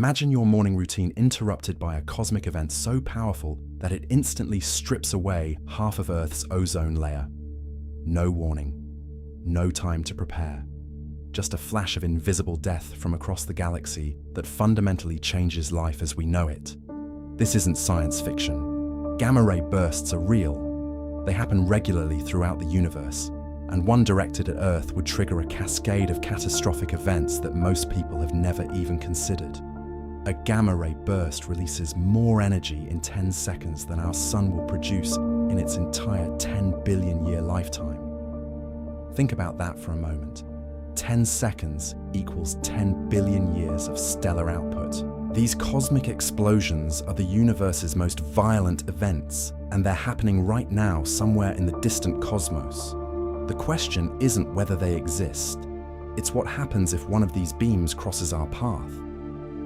Imagine your morning routine interrupted by a cosmic event so powerful that it instantly strips away half of Earth's ozone layer. No warning, no time to prepare. Just a flash of invisible death from across the galaxy that fundamentally changes life as we know it. This isn't science fiction. Gamma-ray bursts are real. They happen regularly throughout the universe, and one directed at Earth would trigger a cascade of catastrophic events that most people have never even considered. A gamma-ray burst releases more energy in 10 seconds than our sun will produce in its entire 10 billion year lifetime. Think about that for a moment. 10 seconds equals 10 billion years of stellar output. These cosmic explosions are the universe's most violent events, and they're happening right now somewhere in the distant cosmos. The question isn't whether they exist, it's what happens if one of these beams crosses our path.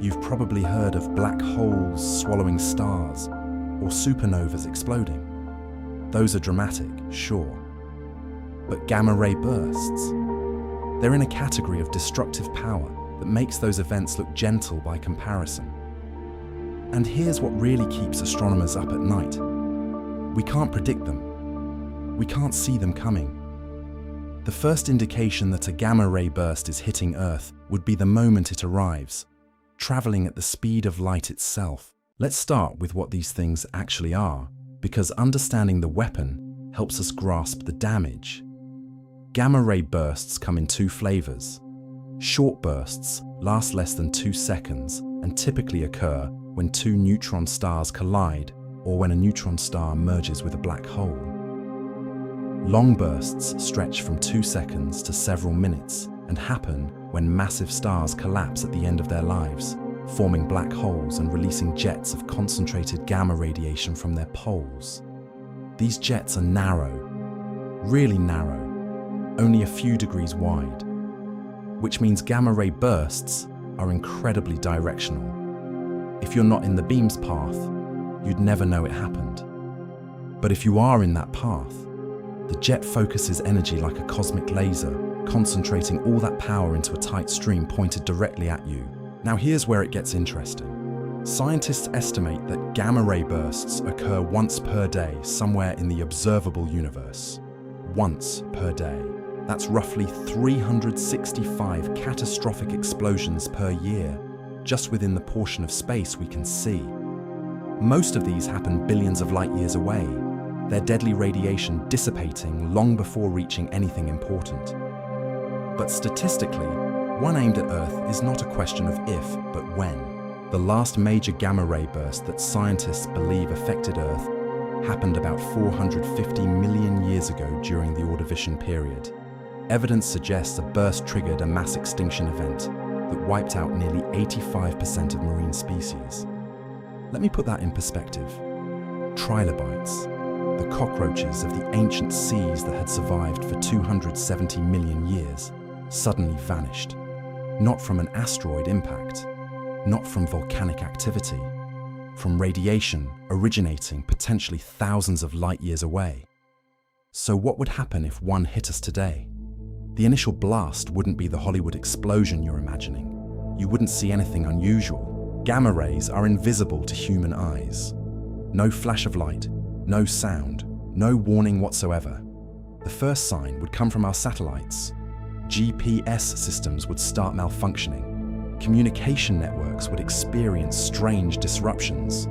You've probably heard of black holes swallowing stars, or supernovas exploding. Those are dramatic, sure. But gamma-ray bursts? They're in a category of destructive power that makes those events look gentle by comparison. And here's what really keeps astronomers up at night. We can't predict them. We can't see them coming. The first indication that a gamma-ray burst is hitting Earth would be the moment it arrives, traveling at the speed of light itself. Let's start with what these things actually are, because understanding the weapon helps us grasp the damage. Gamma-ray bursts come in two flavors. Short bursts last less than 2 seconds and typically occur when two neutron stars collide or when a neutron star merges with a black hole. Long bursts stretch from 2 seconds to several minutes and happen when massive stars collapse at the end of their lives, forming black holes and releasing jets of concentrated gamma radiation from their poles. These jets are narrow, really narrow, only a few degrees wide, which means gamma-ray bursts are incredibly directional. If you're not in the beam's path, you'd never know it happened. But if you are in that path, the jet focuses energy like a cosmic laser, concentrating all that power into a tight stream pointed directly at you. Now here's where it gets interesting. Scientists estimate that gamma-ray bursts occur once per day somewhere in the observable universe. Once per day. That's roughly 365 catastrophic explosions per year, just within the portion of space we can see. Most of these happen billions of light years away, their deadly radiation dissipating long before reaching anything important. But statistically, one aimed at Earth is not a question of if, but when. The last major gamma-ray burst that scientists believe affected Earth happened about 450 million years ago during the Ordovician period. Evidence suggests a burst triggered a mass extinction event that wiped out nearly 85% of marine species. Let me put that in perspective. Trilobites, the cockroaches of the ancient seas that had survived for 270 million years, suddenly vanished. Not from an asteroid impact, not from volcanic activity, from radiation originating potentially thousands of light years away. So what would happen if one hit us today? The initial blast wouldn't be the Hollywood explosion you're imagining. You wouldn't see anything unusual. Gamma rays are invisible to human eyes. No flash of light, no sound, no warning whatsoever. The first sign would come from our satellites. GPS systems would start malfunctioning. Communication networks would experience strange disruptions.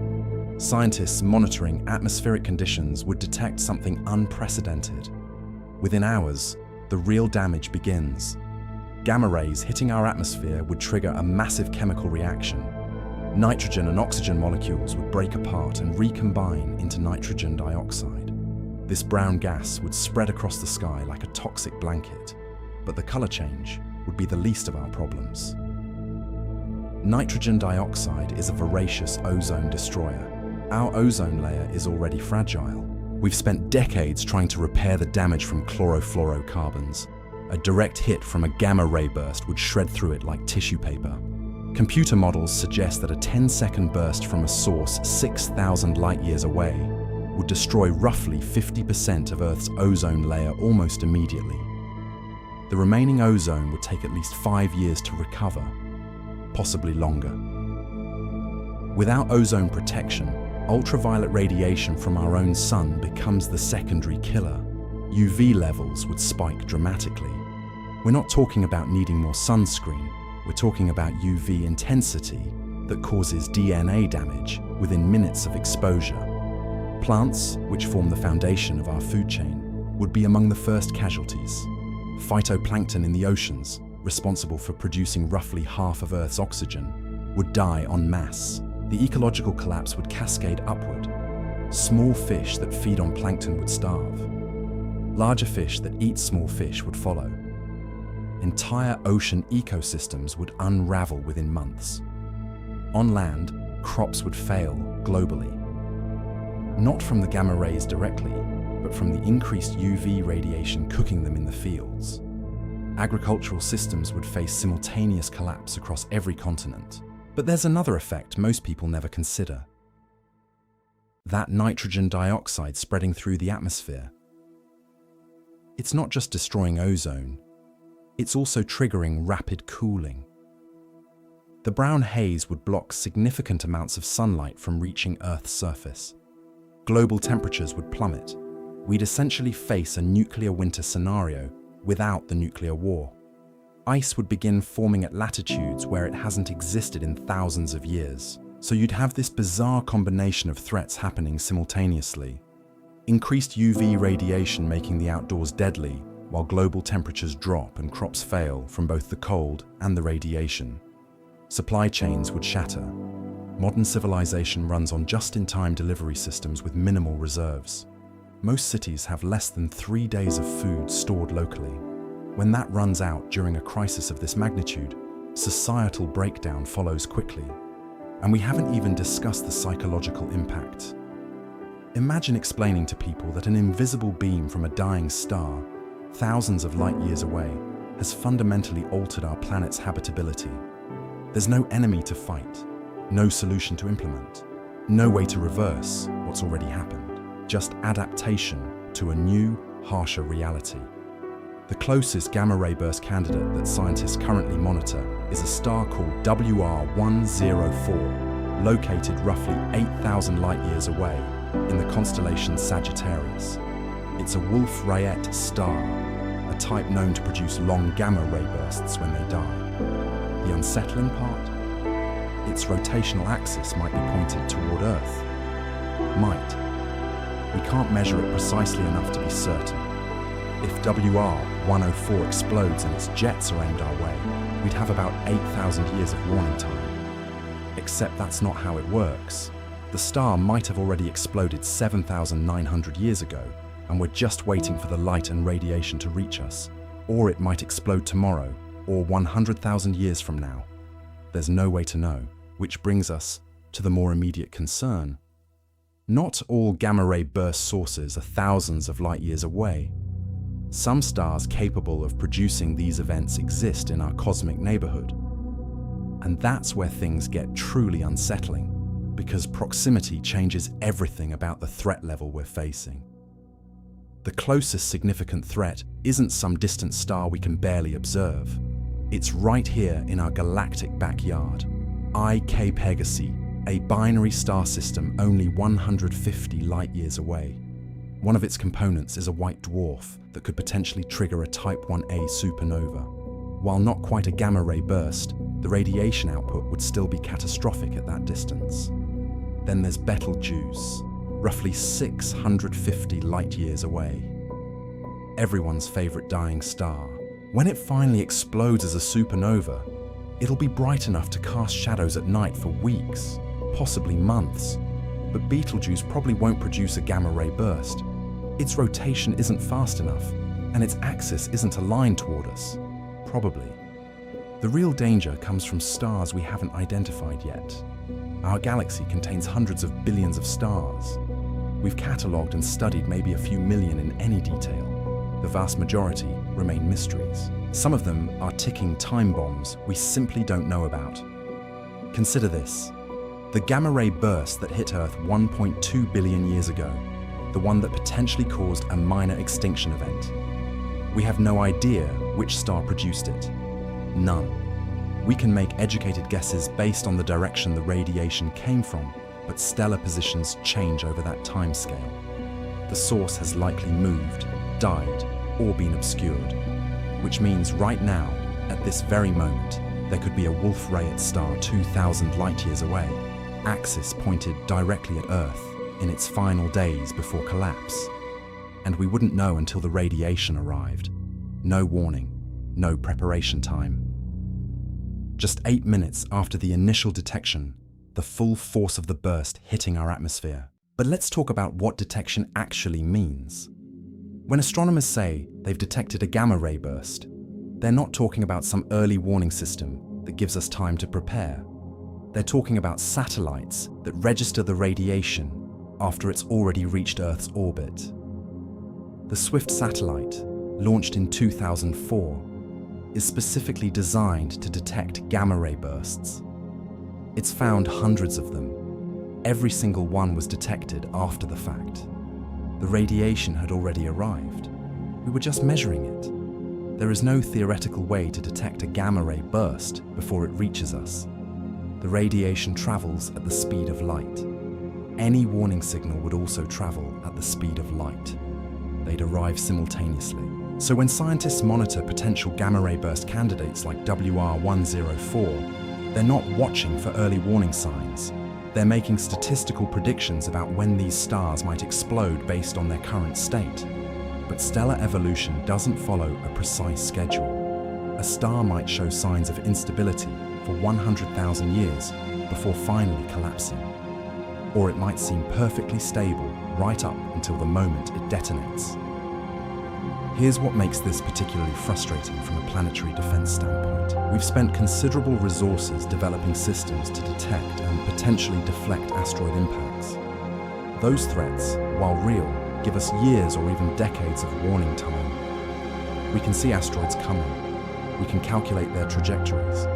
Scientists monitoring atmospheric conditions would detect something unprecedented. Within hours, the real damage begins. Gamma rays hitting our atmosphere would trigger a massive chemical reaction. Nitrogen and oxygen molecules would break apart and recombine into nitrogen dioxide. This brown gas would spread across the sky like a toxic blanket, but the color change would be the least of our problems. Nitrogen dioxide is a voracious ozone destroyer. Our ozone layer is already fragile. We've spent decades trying to repair the damage from chlorofluorocarbons. A direct hit from a gamma-ray burst would shred through it like tissue paper. Computer models suggest that a 10-second burst from a source 6,000 light-years away would destroy roughly 50% of Earth's ozone layer almost immediately. The remaining ozone would take at least 5 years to recover, possibly longer. Without ozone protection, ultraviolet radiation from our own sun becomes the secondary killer. UV levels would spike dramatically. We're not talking about needing more sunscreen, we're talking about UV intensity that causes DNA damage within minutes of exposure. Plants, which form the foundation of our food chain, would be among the first casualties. Phytoplankton in the oceans, responsible for producing roughly half of Earth's oxygen, would die en masse. The ecological collapse would cascade upward. Small fish that feed on plankton would starve. Larger fish that eat small fish would follow. Entire ocean ecosystems would unravel within months. On land, crops would fail globally. Not from the gamma rays directly, but from the increased UV radiation cooking them in the fields. Agricultural systems would face simultaneous collapse across every continent. But there's another effect most people never consider. That nitrogen dioxide spreading through the atmosphere. It's not just destroying ozone, it's also triggering rapid cooling. The brown haze would block significant amounts of sunlight from reaching Earth's surface. Global temperatures would plummet. We'd essentially face a nuclear winter scenario without the nuclear war. Ice would begin forming at latitudes where it hasn't existed in thousands of years. So you'd have this bizarre combination of threats happening simultaneously. Increased UV radiation making the outdoors deadly, while global temperatures drop and crops fail from both the cold and the radiation. Supply chains would shatter. Modern civilization runs on just-in-time delivery systems with minimal reserves. Most cities have less than 3 days of food stored locally. When that runs out during a crisis of this magnitude, societal breakdown follows quickly. And we haven't even discussed the psychological impact. Imagine explaining to people that an invisible beam from a dying star, thousands of light years away, has fundamentally altered our planet's habitability. There's no enemy to fight, no solution to implement, no way to reverse what's already happened, just adaptation to a new, harsher reality. The closest gamma-ray burst candidate that scientists currently monitor is a star called WR104, located roughly 8,000 light-years away in the constellation Sagittarius. It's a Wolf-Rayet star, a type known to produce long gamma-ray bursts when they die. The unsettling part? Its rotational axis might be pointed toward Earth. Might. We can't measure it precisely enough to be certain. If WR104 explodes and its jets are aimed our way, we'd have about 8,000 years of warning time. Except that's not how it works. The star might have already exploded 7,900 years ago, and we're just waiting for the light and radiation to reach us. Or it might explode tomorrow, or 100,000 years from now. There's no way to know, which brings us to the more immediate concern. Not all gamma-ray burst sources are thousands of light years away. Some stars capable of producing these events exist in our cosmic neighborhood. And that's where things get truly unsettling, because proximity changes everything about the threat level we're facing. The closest significant threat isn't some distant star we can barely observe. It's right here in our galactic backyard. IK Pegasi, a binary star system only 150 light-years away. One of its components is a white dwarf that could potentially trigger a Type 1a supernova. While not quite a gamma-ray burst, the radiation output would still be catastrophic at that distance. Then there's Betelgeuse, roughly 650 light-years away. Everyone's favorite dying star. When it finally explodes as a supernova, it'll be bright enough to cast shadows at night for weeks, possibly months. But Betelgeuse probably won't produce a gamma-ray burst. Its rotation isn't fast enough, and its axis isn't aligned toward us. Probably. The real danger comes from stars we haven't identified yet. Our galaxy contains hundreds of billions of stars. We've catalogued and studied maybe a few million in any detail. The vast majority remain mysteries. Some of them are ticking time bombs we simply don't know about. Consider this. The gamma-ray burst that hit Earth 1.2 billion years ago, the one that potentially caused a minor extinction event. We have no idea which star produced it. None. We can make educated guesses based on the direction the radiation came from, but stellar positions change over that timescale. The source has likely moved, died, or been obscured, which means right now, at this very moment, there could be a Wolf-Rayet star 2,000 light-years away, axis pointed directly at Earth in its final days before collapse. And we wouldn't know until the radiation arrived. No warning, no preparation time. Just 8 minutes after the initial detection, the full force of the burst hitting our atmosphere. But let's talk about what detection actually means. When astronomers say they've detected a gamma-ray burst, they're not talking about some early warning system that gives us time to prepare. They're talking about satellites that register the radiation after it's already reached Earth's orbit. The SWIFT satellite, launched in 2004, is specifically designed to detect gamma-ray bursts. It's found hundreds of them. Every single one was detected after the fact. The radiation had already arrived. We were just measuring it. There is no theoretical way to detect a gamma-ray burst before it reaches us. The radiation travels at the speed of light. Any warning signal would also travel at the speed of light. They'd arrive simultaneously. So when scientists monitor potential gamma-ray burst candidates like WR104, they're not watching for early warning signs. They're making statistical predictions about when these stars might explode based on their current state. But stellar evolution doesn't follow a precise schedule. A star might show signs of instability for 100,000 years before finally collapsing. Or it might seem perfectly stable right up until the moment it detonates. Here's what makes this particularly frustrating from a planetary defense standpoint. We've spent considerable resources developing systems to detect and potentially deflect asteroid impacts. Those threats, while real, give us years or even decades of warning time. We can see asteroids coming. We can calculate their trajectories.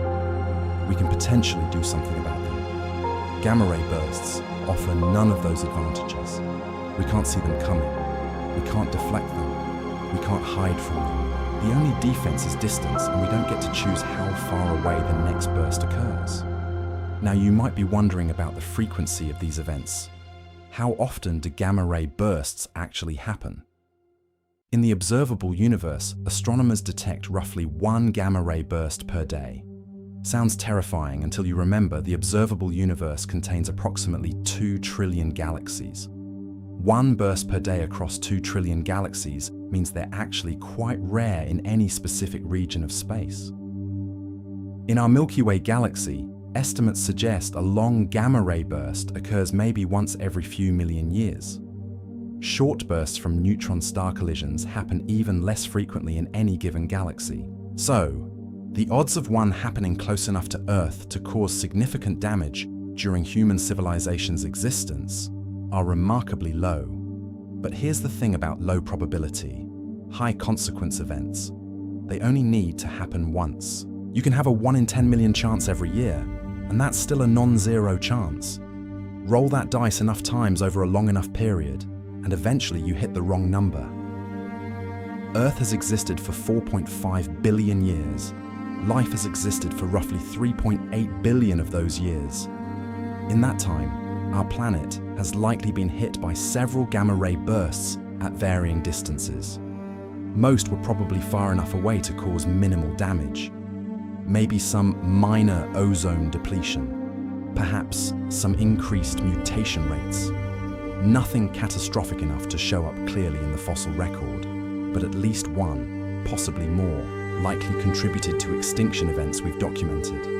We can potentially do something about them. Gamma-ray bursts offer none of those advantages. We can't see them coming. We can't deflect them. We can't hide from them. The only defense is distance, and we don't get to choose how far away the next burst occurs. Now, you might be wondering about the frequency of these events. How often do gamma-ray bursts actually happen? In the observable universe, astronomers detect roughly 1 gamma-ray burst per day. Sounds terrifying until you remember the observable universe contains approximately 2 trillion galaxies. 1 burst per day across 2 trillion galaxies means they're actually quite rare in any specific region of space. In our Milky Way galaxy, estimates suggest a long gamma-ray burst occurs maybe once every few million years. Short bursts from neutron star collisions happen even less frequently in any given galaxy. So, the odds of one happening close enough to Earth to cause significant damage during human civilization's existence are remarkably low. But here's the thing about low probability, high consequence events. They only need to happen once. You can have a 1 in 10 million chance every year, and that's still a non-zero chance. Roll that dice enough times over a long enough period, and eventually you hit the wrong number. Earth has existed for 4.5 billion years. Life has existed for roughly 3.8 billion of those years. In that time, our planet has likely been hit by several gamma-ray bursts at varying distances. Most were probably far enough away to cause minimal damage. Maybe some minor ozone depletion. Perhaps some increased mutation rates. Nothing catastrophic enough to show up clearly in the fossil record, but at least one, possibly more, likely contributed to extinction events we've documented.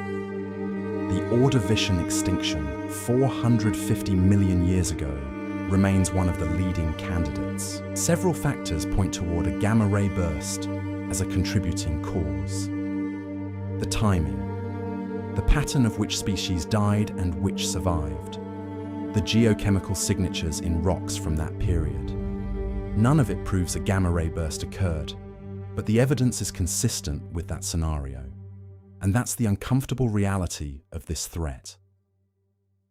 The Ordovician extinction 450 million years ago remains one of the leading candidates. Several factors point toward a gamma-ray burst as a contributing cause. The timing, the pattern of which species died and which survived, the geochemical signatures in rocks from that period. None of it proves a gamma-ray burst occurred, but the evidence is consistent with that scenario. And that's the uncomfortable reality of this threat.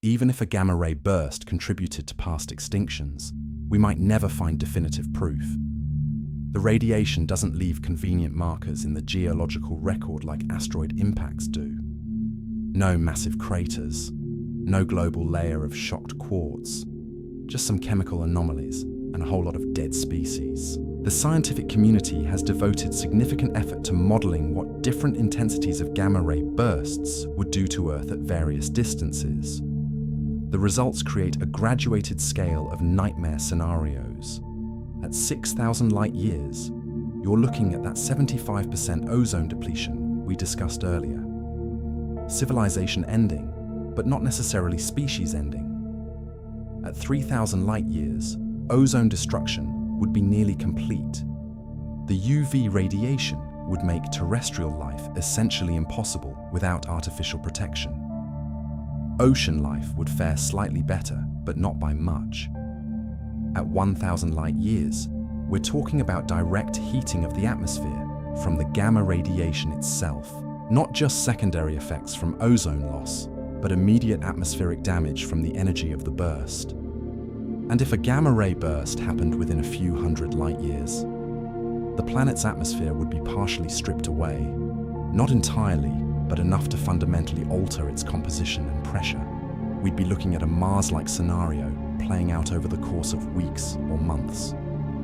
Even if a gamma-ray burst contributed to past extinctions, we might never find definitive proof. The radiation doesn't leave convenient markers in the geological record like asteroid impacts do. No massive craters, no global layer of shocked quartz, just some chemical anomalies and a whole lot of dead species. The scientific community has devoted significant effort to modeling what different intensities of gamma-ray bursts would do to Earth at various distances. The results create a graduated scale of nightmare scenarios. At 6,000 light-years, you're looking at that 75% ozone depletion we discussed earlier. Civilization ending, but not necessarily species ending. At 3,000 light-years, ozone destruction would be nearly complete. The UV radiation would make terrestrial life essentially impossible without artificial protection. Ocean life would fare slightly better, but not by much. At 1,000 light-years, we're talking about direct heating of the atmosphere from the gamma radiation itself, not just secondary effects from ozone loss, but immediate atmospheric damage from the energy of the burst. And if a gamma-ray burst happened within a few hundred light-years, the planet's atmosphere would be partially stripped away, not entirely, but enough to fundamentally alter its composition and pressure. We'd be looking at a Mars-like scenario playing out over the course of weeks or months.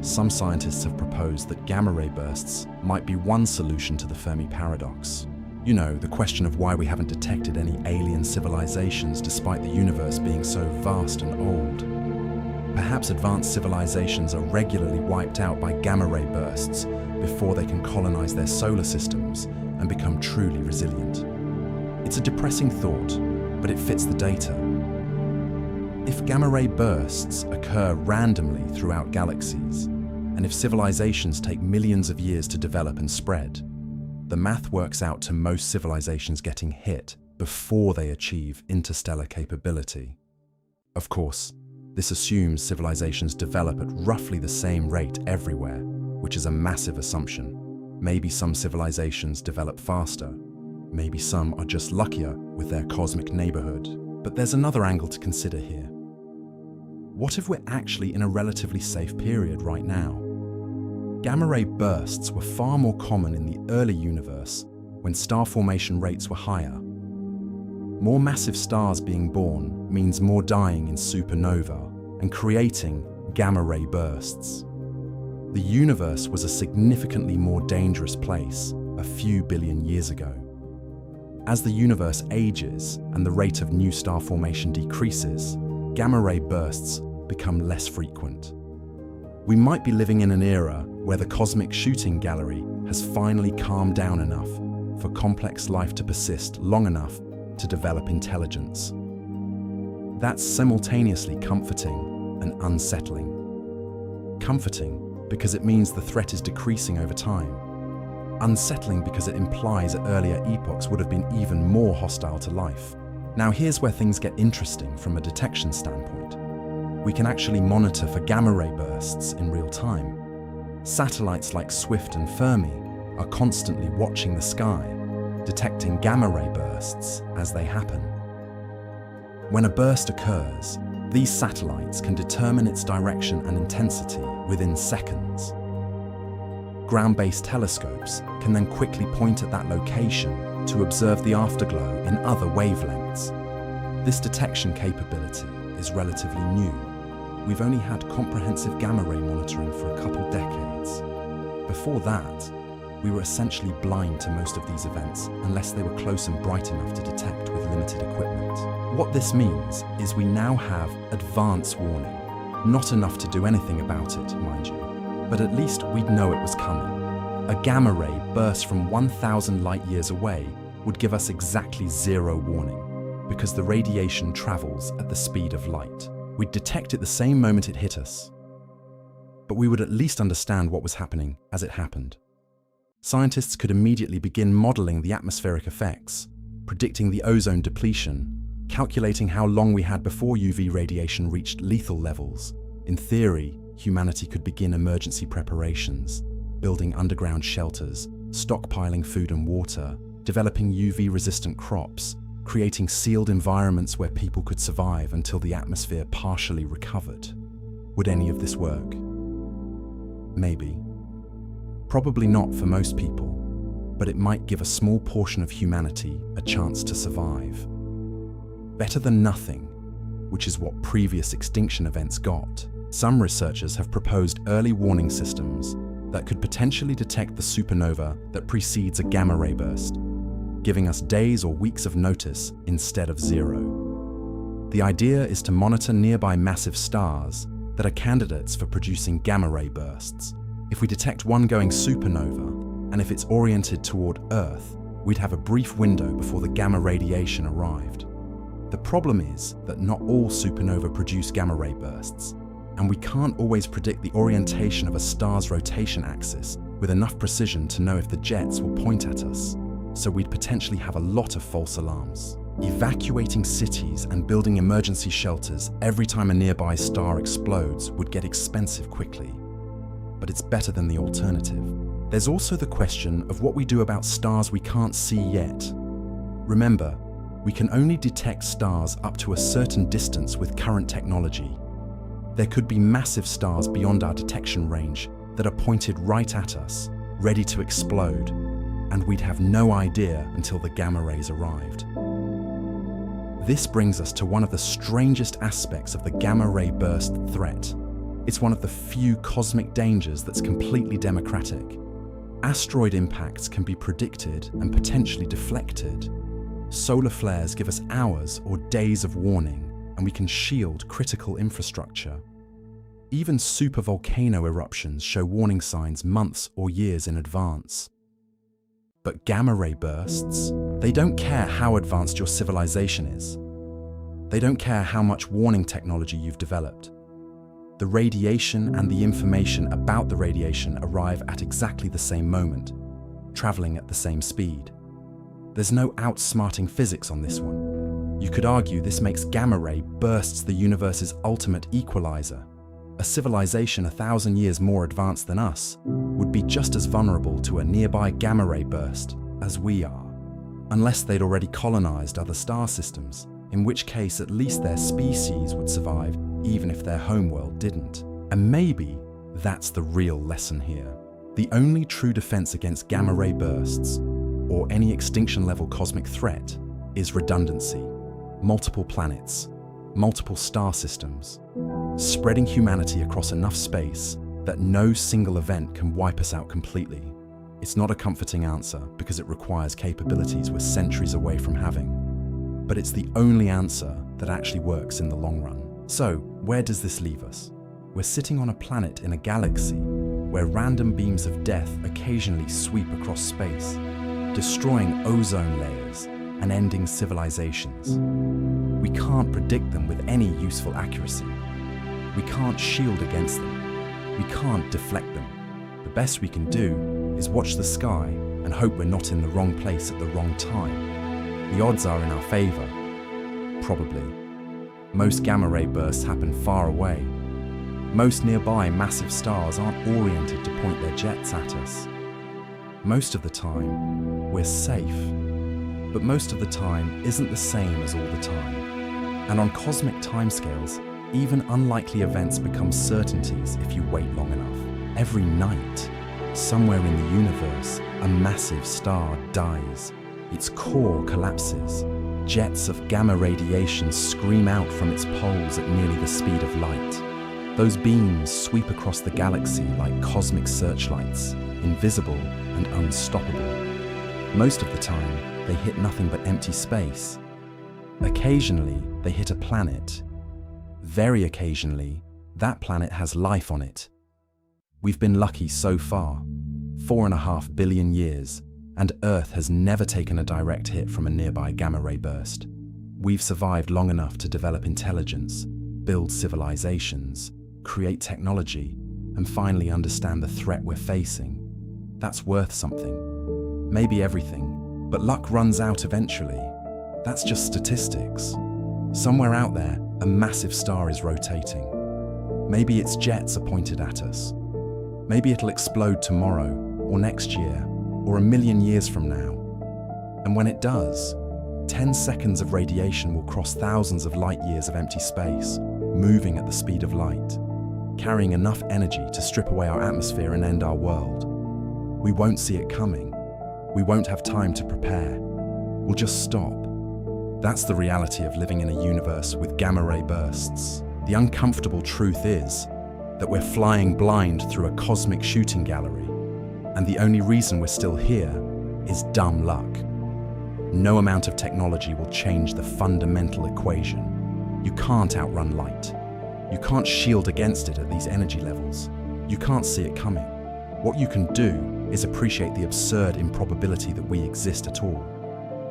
Some scientists have proposed that gamma-ray bursts might be one solution to the Fermi paradox. You know, the question of why we haven't detected any alien civilizations despite the universe being so vast and old. Perhaps advanced civilizations are regularly wiped out by gamma-ray bursts before they can colonize their solar systems and become truly resilient. It's a depressing thought, but it fits the data. If gamma-ray bursts occur randomly throughout galaxies, and if civilizations take millions of years to develop and spread, the math works out to most civilizations getting hit before they achieve interstellar capability. Of course, this assumes civilizations develop at roughly the same rate everywhere, which is a massive assumption. Maybe some civilizations develop faster. Maybe some are just luckier with their cosmic neighborhood. But there's another angle to consider here. What if we're actually in a relatively safe period right now? Gamma-ray bursts were far more common in the early universe when star formation rates were higher. More massive stars being born means more dying in supernova and creating gamma-ray bursts. The universe was a significantly more dangerous place a few billion years ago. As the universe ages and the rate of new star formation decreases, gamma-ray bursts become less frequent. We might be living in an era where the cosmic shooting gallery has finally calmed down enough for complex life to persist long enough to develop intelligence. That's simultaneously comforting and unsettling. Comforting because it means the threat is decreasing over time. Unsettling because it implies that earlier epochs would have been even more hostile to life. Now here's where things get interesting from a detection standpoint. We can actually monitor for gamma-ray bursts in real time. Satellites like Swift and Fermi are constantly watching the sky, detecting gamma-ray bursts as they happen. When a burst occurs, these satellites can determine its direction and intensity within seconds. Ground-based telescopes can then quickly point at that location to observe the afterglow in other wavelengths. This detection capability is relatively new. We've only had comprehensive gamma-ray monitoring for a couple decades. Before that, we were essentially blind to most of these events unless they were close and bright enough to detect with limited equipment. What this means is we now have advance warning. Not enough to do anything about it, mind you, but at least we'd know it was coming. A gamma ray burst from 1,000 light-years away would give us exactly zero warning, because the radiation travels at the speed of light. We'd detect it the same moment it hit us, but we would at least understand what was happening as it happened. Scientists could immediately begin modeling the atmospheric effects, predicting the ozone depletion, calculating how long we had before UV radiation reached lethal levels. In theory, humanity could begin emergency preparations, building underground shelters, stockpiling food and water, developing UV-resistant crops, creating sealed environments where people could survive until the atmosphere partially recovered. Would any of this work? Maybe. Probably not for most people. but it might give a small portion of humanity a chance to survive. Better than nothing, which is what previous extinction events got. Some researchers have proposed early warning systems that could potentially detect the supernova that precedes a gamma-ray burst, giving us days or weeks of notice instead of 0. The idea is to monitor nearby massive stars that are candidates for producing gamma-ray bursts. If we detect one going supernova, and if it's oriented toward Earth, we'd have a brief window before the gamma radiation arrived. The problem is that not all supernova produce gamma-ray bursts, and we can't always predict the orientation of a star's rotation axis with enough precision to know if the jets will point at us, so we'd potentially have a lot of false alarms. Evacuating cities and building emergency shelters every time a nearby star explodes would get expensive quickly, but it's better than the alternative. There's also the question of what we do about stars we can't see yet. Remember, we can only detect stars up to a certain distance with current technology. There could be massive stars beyond our detection range that are pointed right at us, ready to explode, and we'd have no idea until the gamma rays arrived. This brings us to one of the strangest aspects of the gamma-ray burst threat. It's one of the few cosmic dangers that's completely democratic. Asteroid impacts can be predicted and potentially deflected. Solar flares give us hours or days of warning, and we can shield critical infrastructure. Even supervolcano eruptions show warning signs months or years in advance. But gamma-ray bursts, they don't care how advanced your civilization is. They don't care how much warning technology you've developed. The radiation and the information about the radiation arrive at exactly the same moment, traveling at the same speed. There's no outsmarting physics on this one. You could argue this makes gamma-ray bursts the universe's ultimate equalizer. A civilization 1,000 years more advanced than us would be just as vulnerable to a nearby gamma-ray burst as we are, unless they'd already colonized other star systems, in which case at least their species would survive even if their homeworld didn't. And maybe that's the real lesson here. The only true defense against gamma-ray bursts, or any extinction-level cosmic threat, is redundancy. Multiple planets, multiple star systems, spreading humanity across enough space that no single event can wipe us out completely. It's not a comforting answer because it requires capabilities we're centuries away from having. But it's the only answer that actually works in the long run. So, where does this leave us? We're sitting on a planet in a galaxy where random beams of death occasionally sweep across space, destroying ozone layers and ending civilizations. We can't predict them with any useful accuracy. We can't shield against them. We can't deflect them. The best we can do is watch the sky and hope we're not in the wrong place at the wrong time. The odds are in our favor. Probably. Most gamma-ray bursts happen far away. Most nearby massive stars aren't oriented to point their jets at us. Most of the time, we're safe. But most of the time isn't the same as all the time. And on cosmic timescales, even unlikely events become certainties if you wait long enough. Every night, somewhere in the universe, a massive star dies. Its core collapses. Jets of gamma radiation scream out from its poles at nearly the speed of light. Those beams sweep across the galaxy like cosmic searchlights, invisible and unstoppable. Most of the time, they hit nothing but empty space. Occasionally, they hit a planet. Very occasionally, that planet has life on it. We've been lucky so far, 4.5 billion years, and Earth has never taken a direct hit from a nearby gamma-ray burst. We've survived long enough to develop intelligence, build civilizations, create technology, and finally understand the threat we're facing. That's worth something. Maybe everything, but luck runs out eventually. That's just statistics. Somewhere out there, a massive star is rotating. Maybe its jets are pointed at us. Maybe it'll explode tomorrow, or next year, or 1,000,000 years from now. And when it does, 10 seconds of radiation will cross thousands of light years of empty space, moving at the speed of light, carrying enough energy to strip away our atmosphere and end our world. We won't see it coming. We won't have time to prepare. We'll just stop. That's the reality of living in a universe with gamma-ray bursts. The uncomfortable truth is that we're flying blind through a cosmic shooting gallery, and the only reason we're still here is dumb luck. No amount of technology will change the fundamental equation. You can't outrun light. You can't shield against it at these energy levels. You can't see it coming. What you can do is appreciate the absurd improbability that we exist at all.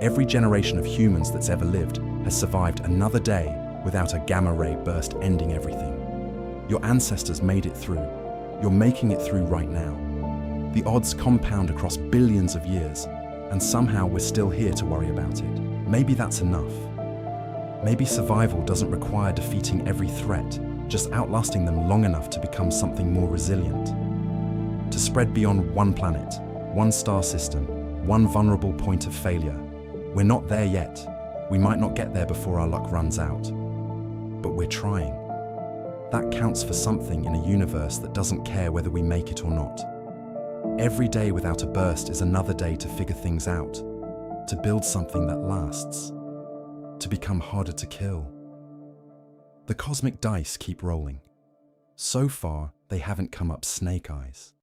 Every generation of humans that's ever lived has survived another day without a gamma-ray burst ending everything. Your ancestors made it through. You're making it through right now. The odds compound across billions of years, and somehow we're still here to worry about it. Maybe that's enough. Maybe survival doesn't require defeating every threat, just outlasting them long enough to become something more resilient. To spread beyond one planet, one star system, one vulnerable point of failure. We're not there yet. We might not get there before our luck runs out. But we're trying. That counts for something in a universe that doesn't care whether we make it or not. Every day without a burst is another day to figure things out, to build something that lasts, to become harder to kill. The cosmic dice keep rolling. So far, they haven't come up snake eyes.